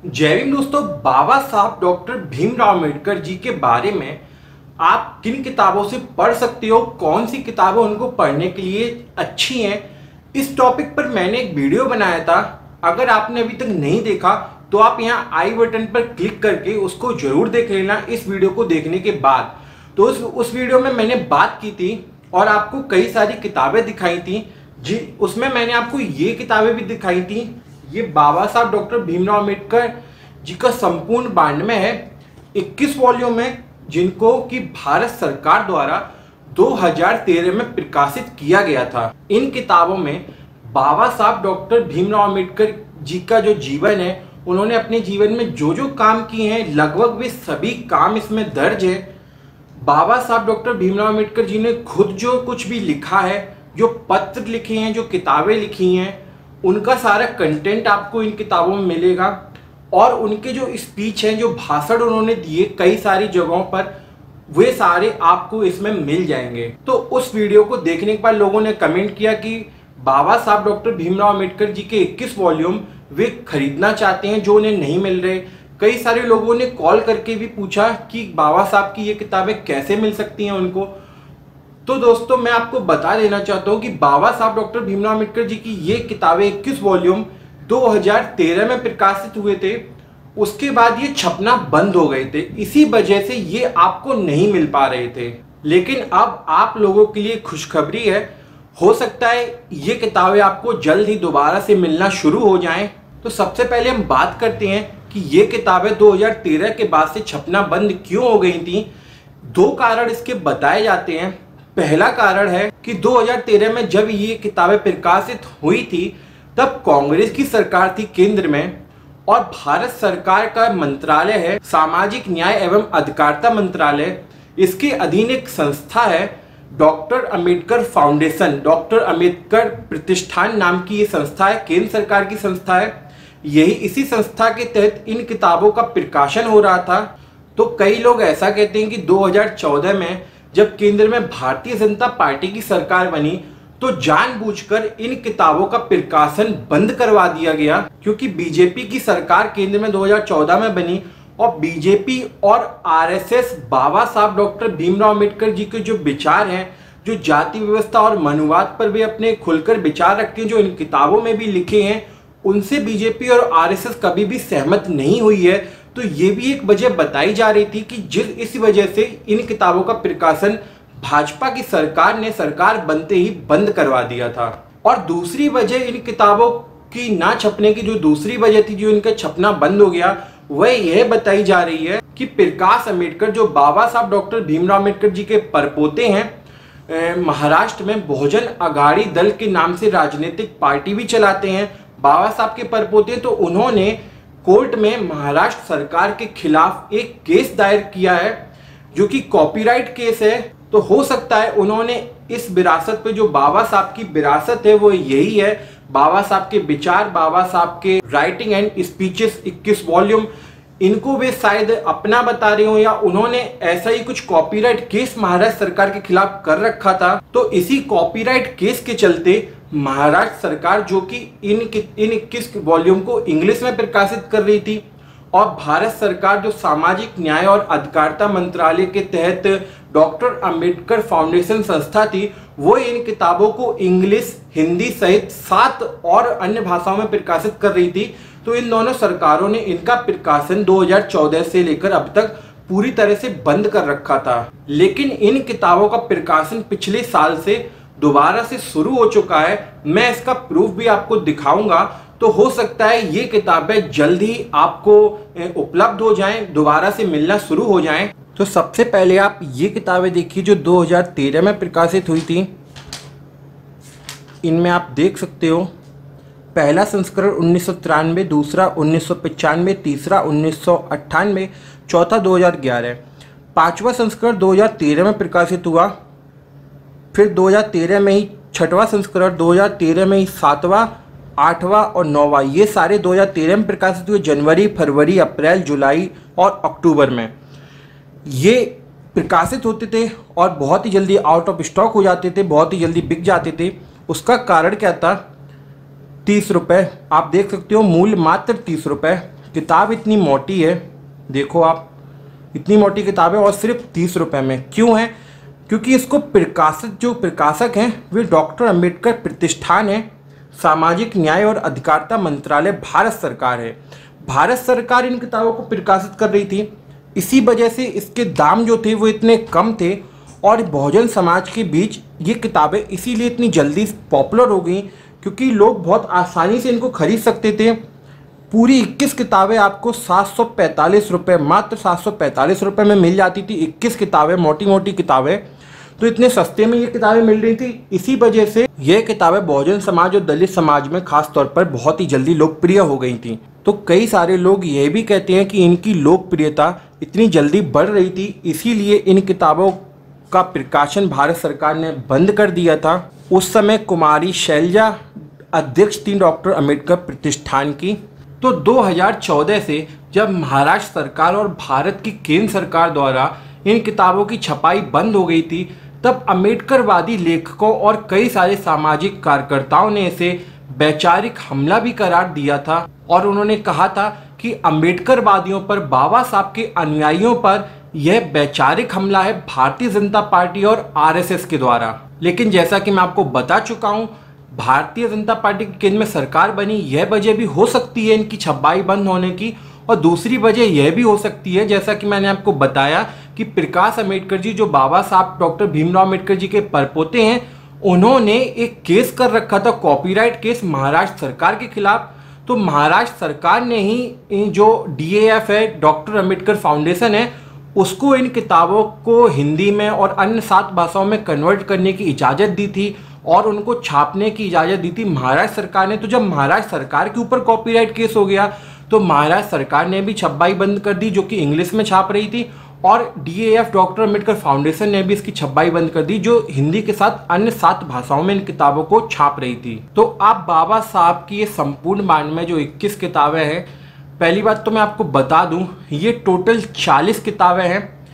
जय भीम दोस्तों। बाबा साहब डॉक्टर भीमराव अम्बेडकर जी के बारे में आप किन किताबों से पढ़ सकते हो, कौन सी किताबें उनको पढ़ने के लिए अच्छी हैं, इस टॉपिक पर मैंने एक वीडियो बनाया था। अगर आपने अभी तक नहीं देखा तो आप यहाँ आई बटन पर क्लिक करके उसको जरूर देख लेना। इस वीडियो को देखने के बाद तो उस वीडियो में मैंने बात की थी और आपको कई सारी किताबें दिखाई थी। जी उसमें मैंने आपको ये किताबें भी दिखाई थी। ये बाबा साहब डॉक्टर भीमराव अम्बेडकर जी का संपूर्ण 92 है, 21 वॉल्यूम है, जिनको कि भारत सरकार द्वारा 2013 में प्रकाशित किया गया था। इन किताबों में बाबा साहब डॉक्टर भीमराव अम्बेडकर जी का जो जीवन है, उन्होंने अपने जीवन में जो जो काम किए हैं लगभग वे सभी काम इसमें दर्ज है। बाबा साहब डॉक्टर भीमराव अम्बेडकर जी ने खुद जो कुछ भी लिखा है, जो पत्र लिखे हैं, जो किताबें लिखी हैं, उनका सारा कंटेंट आपको इन किताबों में मिलेगा। और उनके जो स्पीच हैं, जो भाषण उन्होंने दिए कई सारी जगहों पर, वे सारे आपको इसमें मिल जाएंगे। तो उस वीडियो को देखने के बाद लोगों ने कमेंट किया कि बाबा साहब डॉक्टर भीमराव अम्बेडकर जी के 21 वॉल्यूम वे खरीदना चाहते हैं, जो उन्हें नहीं मिल रहे। कई सारे लोगों ने कॉल करके भी पूछा कि बाबा साहब की ये किताबें कैसे मिल सकती हैं उनको। तो दोस्तों मैं आपको बता देना चाहता हूँ कि बाबा साहब डॉक्टर भीमराव अम्बेडकर जी की ये किताबें 21 वॉल्यूम 2013 में प्रकाशित हुए थे। उसके बाद ये छपना बंद हो गए थे, इसी वजह से ये आपको नहीं मिल पा रहे थे। लेकिन अब आप लोगों के लिए खुशखबरी है, हो सकता है ये किताबें आपको जल्द ही दोबारा से मिलना शुरू हो जाएं। तो सबसे पहले हम बात करते हैं कि ये किताबें 2013 के बाद से छपना बंद क्यों हो गई थी। दो कारण इसके बताए जाते हैं। पहला कारण है कि 2013 में जब ये किताबें प्रकाशित हुई थी तब कांग्रेस की सरकार थी केंद्र में, और भारत सरकार का मंत्रालय है सामाजिक न्याय एवं अधिकारिता मंत्रालय। इसके अधीन एक संस्था है doctor Ambedkar foundation, doctor Ambedkar प्रतिष्ठान नाम की ये संस्था है, केंद्र सरकार की संस्था है। यही इसी संस्था के तहत इन किताबों का प्रकाशन हो रहा था। तो कई लोग ऐसा कहते हैं कि 2014 में जब केंद्र में भारतीय जनता पार्टी की सरकार बनी तो जानबूझकर इन किताबों का प्रकाशन बंद करवा दिया गया, क्योंकि बीजेपी की सरकार केंद्र में 2014 में बनी और बीजेपी और आरएसएस बाबा साहब डॉक्टर भीमराव अम्बेडकर जी के जो विचार हैं, जो जाति व्यवस्था और मनुवाद पर भी अपने खुलकर विचार रखते हैं, जो इन किताबों में भी लिखे हैं, उनसे बीजेपी और आरएसएस कभी भी सहमत नहीं हुई है। तो ये भी एक वजह बताई जा रही थी कि इस वजह से इन किताबों का प्रकाशन भाजपा की सरकार ने सरकार बनते ही बंद करवा दिया था। और दूसरी वजह इन किताबों की ना छपने की जो दूसरी वजह थी, जो इनका छपना बंद हो गया, वह यह बताई जा रही है कि प्रकाश अम्बेडकर जो बाबा साहब डॉक्टर भीमराव अम्बेडकर जी के परपोते हैं, महाराष्ट्र में बहुजन आघाड़ी दल के नाम से राजनीतिक पार्टी भी चलाते हैं बाबा साहब के परपोते। तो उन्होंने कोर्ट में महाराष्ट्र सरकार के खिलाफ एक केस दायर किया है, जो कि कॉपीराइट केस है। तो हो सकता है उन्होंने इस विरासत पे, जो बाबा साहब की विरासत है वो यही है, बाबा साहब के विचार, बाबा साहब के राइटिंग एंड स्पीचेस 21 वॉल्यूम, इनको वे शायद अपना बता रहे हो, या उन्होंने ऐसा ही कुछ कॉपीराइट केस महाराष्ट्र सरकार के खिलाफ कर रखा था। तो इसी कॉपीराइट केस के चलते महाराष्ट्र सरकार, जो कि इन 21 वॉल्यूम को इंग्लिश में प्रकाशित कर रही थी, और भारत सरकार जो सामाजिक न्याय और अधिकारिता मंत्रालय के तहत डॉक्टर अंबेडकर फाउंडेशन संस्था थी, वो इन किताबों को इंग्लिश, हिंदी सहित 7 और अन्य भाषाओं में प्रकाशित कर रही थी। तो इन दोनों सरकारों ने इनका प्रकाशन 2014 से लेकर अब तक पूरी तरह से बंद कर रखा था। लेकिन इन किताबों का प्रकाशन पिछले साल से दोबारा से शुरू हो चुका है। मैं इसका प्रूफ भी आपको दिखाऊंगा। तो हो सकता है ये किताबें जल्द ही आपको उपलब्ध हो जाएं, दोबारा से मिलना शुरू हो जाएं। तो सबसे पहले आप ये किताबें देखिए जो 2013 में प्रकाशित हुई थी। इनमें आप देख सकते हो, पहला संस्करण 1993, दूसरा 1995, तीसरा 1998, चौथा 2011, पांचवा संस्करण 2013 में प्रकाशित हुआ। फिर 2013 में ही छठवां संस्करण, 2013 में ही 7वां, 8वां और 9वां, ये सारे 2013 में प्रकाशित हुए। जनवरी, फरवरी, अप्रैल, जुलाई और अक्टूबर में ये प्रकाशित होते थे और बहुत ही जल्दी आउट ऑफ स्टॉक हो जाते थे, बहुत ही जल्दी बिक जाते थे। उसका कारण क्या था? 30 रुपये, आप देख सकते हो मूल्य मात्र 30 रुपये। किताब इतनी मोटी है, देखो आप, इतनी मोटी किताब है और सिर्फ 30 रुपये में। क्यों है? क्योंकि इसको प्रकाशक हैं वे डॉक्टर अंबेडकर प्रतिष्ठान है, सामाजिक न्याय और अधिकारिता मंत्रालय, भारत सरकार है। भारत सरकार इन किताबों को प्रकाशित कर रही थी, इसी वजह से इसके दाम जो थे वो इतने कम थे और बहुजन समाज के बीच ये किताबें इसीलिए इतनी जल्दी पॉपुलर हो गई क्योंकि लोग बहुत आसानी से इनको खरीद सकते थे। पूरी 21 किताबें आपको 745 रुपये, मात्र 745 रुपये में मिल जाती थी। 21 किताबें, मोटी मोटी किताबें, तो इतने सस्ते में ये किताबें मिल रही थी। इसी वजह से ये किताबें बहुजन समाज और दलित समाज में खास तौर पर बहुत ही जल्दी लोकप्रिय हो गई थी। तो कई सारे लोग ये भी कहते हैं कि इनकी लोकप्रियता इतनी जल्दी बढ़ रही थी, इसीलिए इन किताबों का प्रकाशन भारत सरकार ने बंद कर दिया था। उस समय कुमारी शैलजा अध्यक्ष थी डॉक्टर अंबेडकर प्रतिष्ठान की। तो 2014 से जब महाराष्ट्र सरकार और भारत की केंद्र सरकार द्वारा इन किताबों की छपाई बंद हो गई थी, तब अम्बेडकरवादी लेखकों और कई सारे सामाजिक कार्यकर्ताओं ने इसे वैचारिक हमला भी करार दिया था और उन्होंने कहा था कि अम्बेडकरवादियों पर, बाबा साहब के अनुयायियों पर यह वैचारिक हमला है भारतीय जनता पार्टी और आरएसएस के द्वारा। लेकिन जैसा कि मैं आपको बता चुका हूं, भारतीय जनता पार्टी की केंद्र में सरकार बनी, यह वजह भी हो सकती है इनकी छपाई बंद होने की, और दूसरी वजह यह भी हो सकती है, जैसा कि मैंने आपको बताया, कि प्रकाश अंबेडकर जी जो बाबा साहब डॉक्टर भीमराव अंबेडकर जी के परपोते हैं, उन्होंने एक केस कर रखा था, कॉपीराइट केस, महाराष्ट्र सरकार के खिलाफ। तो महाराष्ट्र सरकार ने ही जो DAF है, डॉक्टर अंबेडकर फाउंडेशन है, उसको इन किताबों को हिंदी में और अन्य 7 भाषाओं में कन्वर्ट करने की इजाज़त दी थी और उनको छापने की इजाज़त दी थी महाराष्ट्र सरकार ने। तो जब महाराष्ट्र सरकार के ऊपर कॉपीराइट केस हो गया तो महाराष्ट्र सरकार ने भी छपाई बंद कर दी, जो कि इंग्लिश में छाप रही थी, और DAF डॉक्टर अंबेडकर फाउंडेशन ने भी इसकी छपाई बंद कर दी, जो हिंदी के साथ अन्य 7 भाषाओं में इन किताबों को छाप रही थी। तो आप बाबा साहब की ये संपूर्ण बाण में जो 21 किताबें हैं, पहली बात तो मैं आपको बता दूं, ये टोटल 40 किताबें हैं।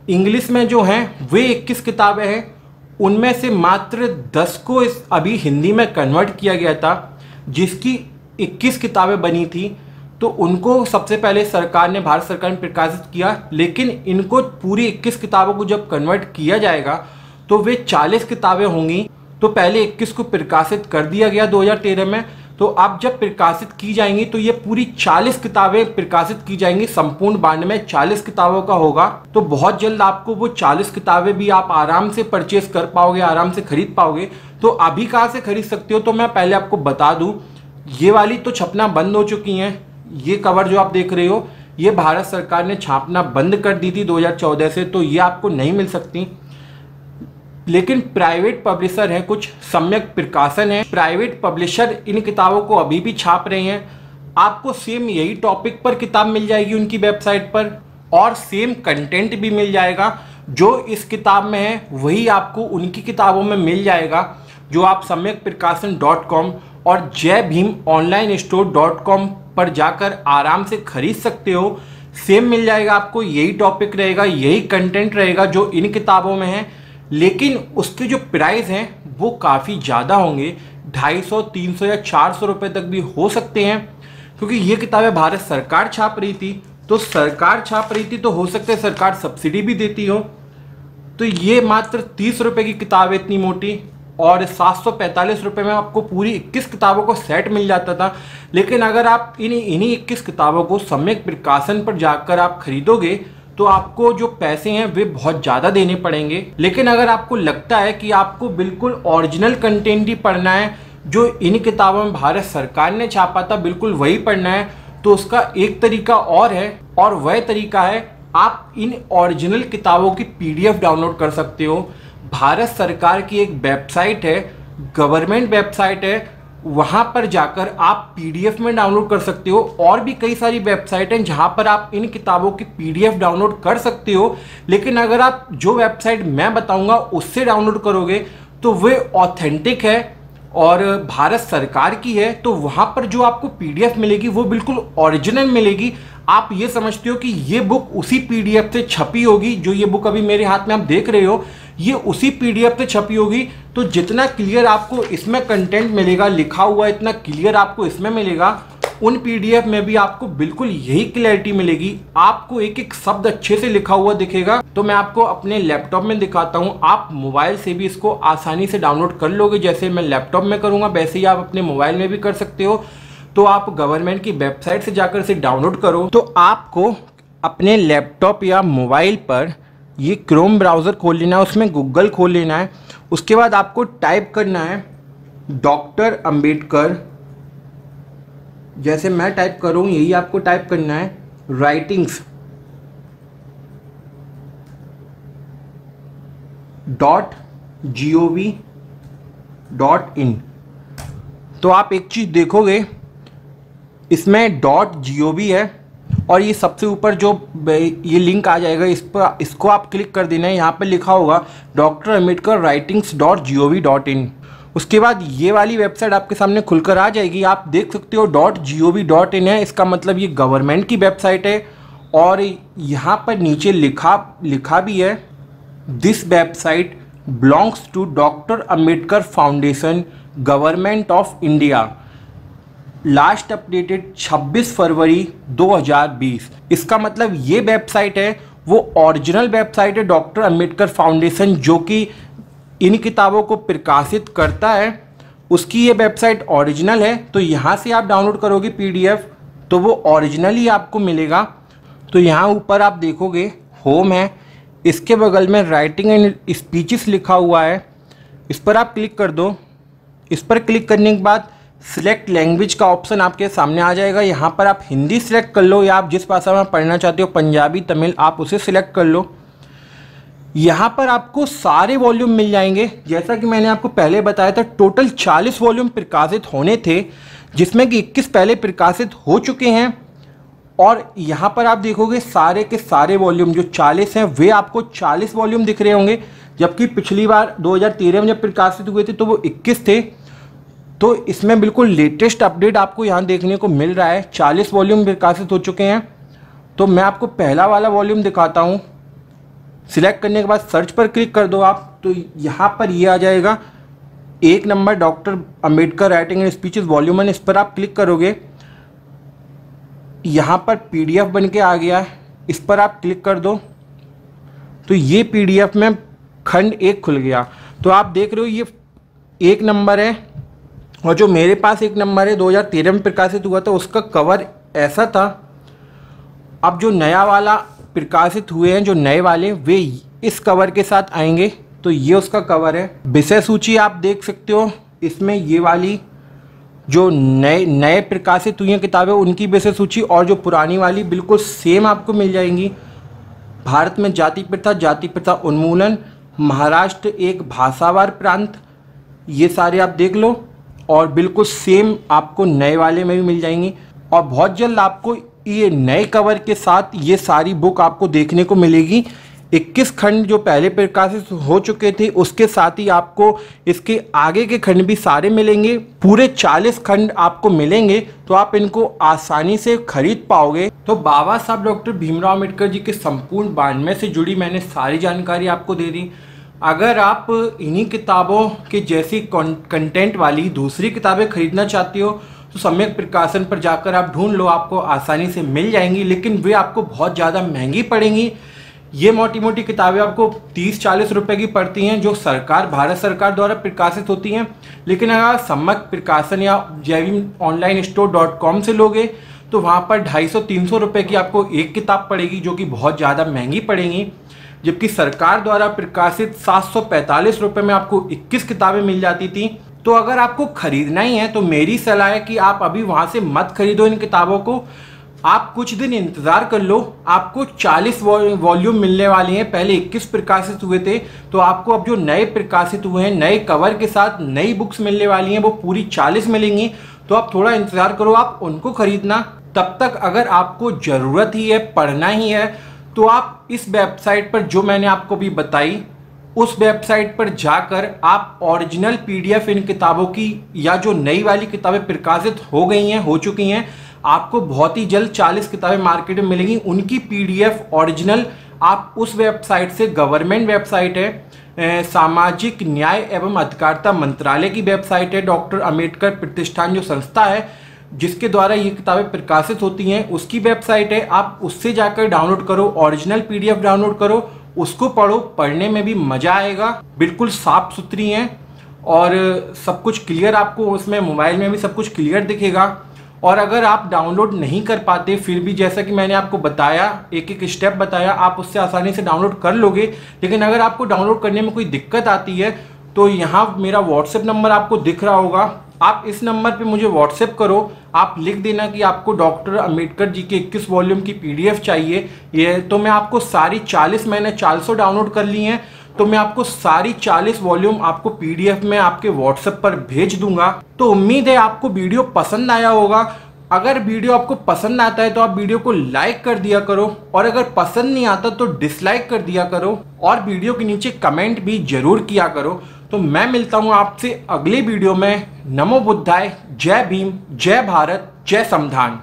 इंग्लिश में जो हैं वे 21 किताबें हैं, उनमें से मात्र 10 को अभी हिंदी में कन्वर्ट किया गया था, जिसकी 21 किताबें बनी थी। तो उनको सबसे पहले सरकार ने, भारत सरकार ने प्रकाशित किया, लेकिन इनको पूरी 21 किताबों को जब कन्वर्ट किया जाएगा तो वे 40 किताबें होंगी। तो पहले 21 को प्रकाशित कर दिया गया 2013 में, तो अब जब प्रकाशित की जाएंगी तो ये पूरी 40 किताबें प्रकाशित की जाएंगी। संपूर्ण बांड में 40 किताबों का होगा। तो बहुत जल्द आपको वो 40 किताबें भी आप आराम से परचेस कर पाओगे, आराम से खरीद पाओगे। तो अभी कहाँ से खरीद सकते हो, तो मैं पहले आपको बता दूं, ये वाली तो छपना बंद हो चुकी हैं। ये कवर जो आप देख रहे हो, ये भारत सरकार ने छापना बंद कर दी थी 2014 से, तो ये आपको नहीं मिल सकती। लेकिन प्राइवेट पब्लिशर हैं, कुछ सम्यक प्रकाशन है, प्राइवेट पब्लिशर इन किताबों को अभी भी छाप रहे हैं। आपको सेम यही टॉपिक पर किताब मिल जाएगी उनकी वेबसाइट पर, और सेम कंटेंट भी मिल जाएगा। जो इस किताब में है वही आपको उनकी किताबों में मिल जाएगा, जो आप सम्यक प्रकाशन .com और जय भीम ऑनलाइन स्टोर .com पर जाकर आराम से खरीद सकते हो। सेम मिल जाएगा आपको, यही टॉपिक रहेगा, यही कंटेंट रहेगा जो इन किताबों में है, लेकिन उसके जो प्राइस हैं वो काफ़ी ज़्यादा होंगे, 250, 300 या 400 रुपये तक भी हो सकते हैं, क्योंकि ये किताबें भारत सरकार छाप रही थी। तो सरकार छाप रही थी तो हो सकता है सरकार सब्सिडी भी देती हो। तो ये मात्र 30 रुपये की किताब है, इतनी मोटी, और 745 रुपये में आपको पूरी 21 किताबों को सेट मिल जाता था। लेकिन अगर आप इन्हीं 21 किताबों को सम्यक प्रकाशन पर जाकर आप खरीदोगे तो आपको जो पैसे हैं वे बहुत ज़्यादा देने पड़ेंगे। लेकिन अगर आपको लगता है कि आपको बिल्कुल ओरिजिनल कंटेंट ही पढ़ना है, जो इन किताबों में भारत सरकार ने छापा था बिल्कुल वही पढ़ना है, तो उसका एक तरीका और है, और वह तरीका है आप इन ओरिजिनल किताबों की PDF डाउनलोड कर सकते हो। भारत सरकार की एक वेबसाइट है, गवर्नमेंट वेबसाइट है, वहाँ पर जाकर आप PDF में डाउनलोड कर सकते हो। और भी कई सारी वेबसाइट हैं जहाँ पर आप इन किताबों की PDF डाउनलोड कर सकते हो। लेकिन अगर आप जो वेबसाइट मैं बताऊँगा उससे डाउनलोड करोगे तो वे ऑथेंटिक है और भारत सरकार की है, तो वहाँ पर जो आपको PDF मिलेगी वो बिल्कुल ओरिजिनल मिलेगी। आप ये समझते हो कि ये बुक उसी PDF से छपी होगी, जो ये बुक अभी मेरे हाथ में आप देख रहे हो ये उसी PDF से छपी होगी। तो जितना क्लियर आपको इसमें कंटेंट मिलेगा, लिखा हुआ इतना क्लियर आपको इसमें मिलेगा, उन पीडीएफ में भी आपको बिल्कुल यही क्लैरिटी मिलेगी, आपको एक एक शब्द अच्छे से लिखा हुआ दिखेगा। तो मैं आपको अपने लैपटॉप में दिखाता हूँ, आप मोबाइल से भी इसको आसानी से डाउनलोड कर लोगे। जैसे मैं लैपटॉप में करूँगा वैसे ही आप अपने मोबाइल में भी कर सकते हो। तो आप गवर्नमेंट की वेबसाइट से जाकर इसे डाउनलोड करो। तो आपको अपने लैपटॉप या मोबाइल पर ये क्रोम ब्राउज़र खोल लेना है, उसमें गूगल खोल लेना है। उसके बाद आपको टाइप करना है डॉक्टर अंबेडकर, जैसे मैं टाइप करूँ यही आपको टाइप करना है, writings.gov.in। तो आप एक चीज़ देखोगे, इसमें .gov है और ये सबसे ऊपर जो ये लिंक आ जाएगा इसको आप क्लिक कर देना है। यहाँ पे लिखा होगा डॉक्टर अंबेडकर writings.gov.in। उसके बाद ये वाली वेबसाइट आपके सामने खुलकर आ जाएगी। आप देख सकते हो .gov.in है, इसका मतलब ये गवर्नमेंट की वेबसाइट है। और यहाँ पर नीचे लिखा भी है, this website belongs to doctor Ambedkar foundation, government of India, last updated 26 फरवरी 2020। इसका मतलब ये वेबसाइट है वो ओरिजिनल वेबसाइट है डॉक्टर अंबेडकर फाउंडेशन, जो कि इन किताबों को प्रकाशित करता है, उसकी ये वेबसाइट ओरिजिनल है। तो यहाँ से आप डाउनलोड करोगे पीडीएफ तो वो ओरिजिनल ही आपको मिलेगा। तो यहाँ ऊपर आप देखोगे होम है, इसके बगल में राइटिंग एंड स्पीचेस लिखा हुआ है, इस पर आप क्लिक कर दो। इस पर क्लिक करने के बाद सिलेक्ट लैंग्वेज का ऑप्शन आपके सामने आ जाएगा। यहाँ पर आप हिंदी सिलेक्ट कर लो या आप जिस भाषा में पढ़ना चाहते हो, पंजाबी, तमिल, आप उसे सिलेक्ट कर लो। यहाँ पर आपको सारे वॉल्यूम मिल जाएंगे। जैसा कि मैंने आपको पहले बताया था, टोटल 40 वॉल्यूम प्रकाशित होने थे, जिसमें कि 21 पहले प्रकाशित हो चुके हैं। और यहाँ पर आप देखोगे सारे के सारे वॉल्यूम जो 40 हैं वे आपको 40 वॉल्यूम दिख रहे होंगे, जबकि पिछली बार 2013 में जब प्रकाशित हुए थे तो वो 21 थे। तो इसमें बिल्कुल लेटेस्ट अपडेट आपको यहाँ देखने को मिल रहा है, 40 वॉल्यूम प्रकाशित हो चुके हैं। तो मैं आपको पहला वाला वॉल्यूम दिखाता हूँ। सिलेक्ट करने के बाद सर्च पर क्लिक कर दो आप, तो यहाँ पर ये आ जाएगा 1 number doctor Ambedkar writing and speeches volume 1। इस पर आप क्लिक करोगे, यहाँ पर पीडीएफ बन के आ गया है, इस पर आप क्लिक कर दो तो ये पीडीएफ में खंड 1 खुल गया। तो आप देख रहे हो ये 1 नंबर है, और जो मेरे पास 1 नंबर है 2013 में प्रकाशित हुआ था उसका कवर ऐसा था। अब जो नया वाला प्रकाशित हुए हैं, जो नए वाले, वे इस कवर के साथ आएंगे। तो ये उसका कवर है। विषय सूची आप देख सकते हो, इसमें ये वाली जो नए प्रकाशित हुई हैं किताबें उनकी विषय सूची और जो पुरानी वाली बिल्कुल सेम आपको मिल जाएंगी। भारत में जाति प्रथा उन्मूलन, महाराष्ट्र एक भाषावार प्रांत, ये सारे आप देख लो और बिल्कुल सेम आपको नए वाले में भी मिल जाएंगी। और बहुत जल्द आपको ये नए कवर के साथ ये सारी बुक आपको देखने को मिलेगी। 21 खंड जो पहले प्रकाशित हो चुके थे उसके साथ ही आपको इसके आगे के खंड भी सारे मिलेंगे। पूरे 40 खंड आपको मिलेंगे, तो आप इनको आसानी से खरीद पाओगे। तो बाबा साहब डॉक्टर भीमराव अम्बेडकर जी के संपूर्ण 92 से जुड़ी मैंने सारी जानकारी आपको दे दी। अगर आप इन्हीं किताबों के जैसी कंटेंट वाली दूसरी किताबें खरीदना चाहते हो तो सम्यक प्रकाशन पर जाकर आप ढूंढ लो, आपको आसानी से मिल जाएंगी, लेकिन वे आपको बहुत ज़्यादा महंगी पड़ेंगी। ये मोटी मोटी किताबें आपको 30-40 रुपए की पड़ती हैं, जो भारत सरकार द्वारा प्रकाशित होती हैं। लेकिन अगर आप सम्यक प्रकाशन या jaivimonlinestore.com से लोगे तो वहाँ पर 250-300 रुपये की आपको एक किताब पड़ेगी, जो कि बहुत ज़्यादा महंगी पड़ेंगी। जबकि सरकार द्वारा प्रकाशित 745 रुपये में आपको 21 किताबें मिल जाती थी। तो अगर आपको खरीदना ही है तो मेरी सलाह है कि आप अभी वहाँ से मत खरीदो इन किताबों को, आप कुछ दिन इंतज़ार कर लो। आपको 40 वॉल्यूम मिलने वाली हैं, पहले 21 प्रकाशित हुए थे, तो आपको अब जो नए प्रकाशित हुए हैं नए कवर के साथ नई बुक्स मिलने वाली हैं, वो पूरी 40 मिलेंगी। तो आप थोड़ा इंतज़ार करो, आप उनको खरीदना। तब तक अगर आपको ज़रूरत ही है, पढ़ना ही है, तो आप इस वेबसाइट पर जो मैंने आपको भी बताई उस वेबसाइट पर जाकर आप ओरिजिनल पीडीएफ इन किताबों की या जो नई वाली किताबें प्रकाशित हो गई हैं, हो चुकी हैं, आपको बहुत ही जल्द 40 किताबें मार्केट में मिलेंगी। उनकी पीडीएफ ओरिजिनल आप उस वेबसाइट से, गवर्नमेंट वेबसाइट है, सामाजिक न्याय एवं अधिकारिता मंत्रालय की वेबसाइट है, डॉक्टर अंबेडकर प्रतिष्ठान जो संस्था है जिसके द्वारा ये किताबें प्रकाशित होती हैं उसकी वेबसाइट है, आप उससे जाकर डाउनलोड करो, ओरिजिनल पीडीएफ डाउनलोड करो, उसको पढ़ो, पढ़ने में भी मज़ा आएगा। बिल्कुल साफ सुथरी हैं और सब कुछ क्लियर, आपको उसमें मोबाइल में भी सब कुछ क्लियर दिखेगा। और अगर आप डाउनलोड नहीं कर पाते फिर भी, जैसा कि मैंने आपको बताया, एक एक स्टेप बताया, आप उससे आसानी से डाउनलोड कर लोगे। लेकिन अगर आपको डाउनलोड करने में कोई दिक्कत आती है तो यहाँ मेरा व्हाट्सएप नंबर आपको दिख रहा होगा, आप इस नंबर पे मुझे व्हाट्सएप करो। आप लिख देना कि आपको डॉक्टर अंबेडकर जी के 21 वॉल्यूम की पीडीएफ चाहिए, ये तो मैं आपको सारी 40, मैंने 400 डाउनलोड कर ली हैं, तो मैं आपको सारी 40 वॉल्यूम आपको पीडीएफ में आपके व्हाट्सएप पर भेज दूंगा। तो उम्मीद है आपको वीडियो पसंद आया होगा। अगर वीडियो आपको पसंद आता है तो आप वीडियो को लाइक कर दिया करो, और अगर पसंद नहीं आता तो डिसलाइक कर दिया करो, और वीडियो के नीचे कमेंट भी जरूर किया करो। तो मैं मिलता हूँ आपसे अगले वीडियो में। नमो बुद्धाय, जय भीम, जय भारत, जय संविधान।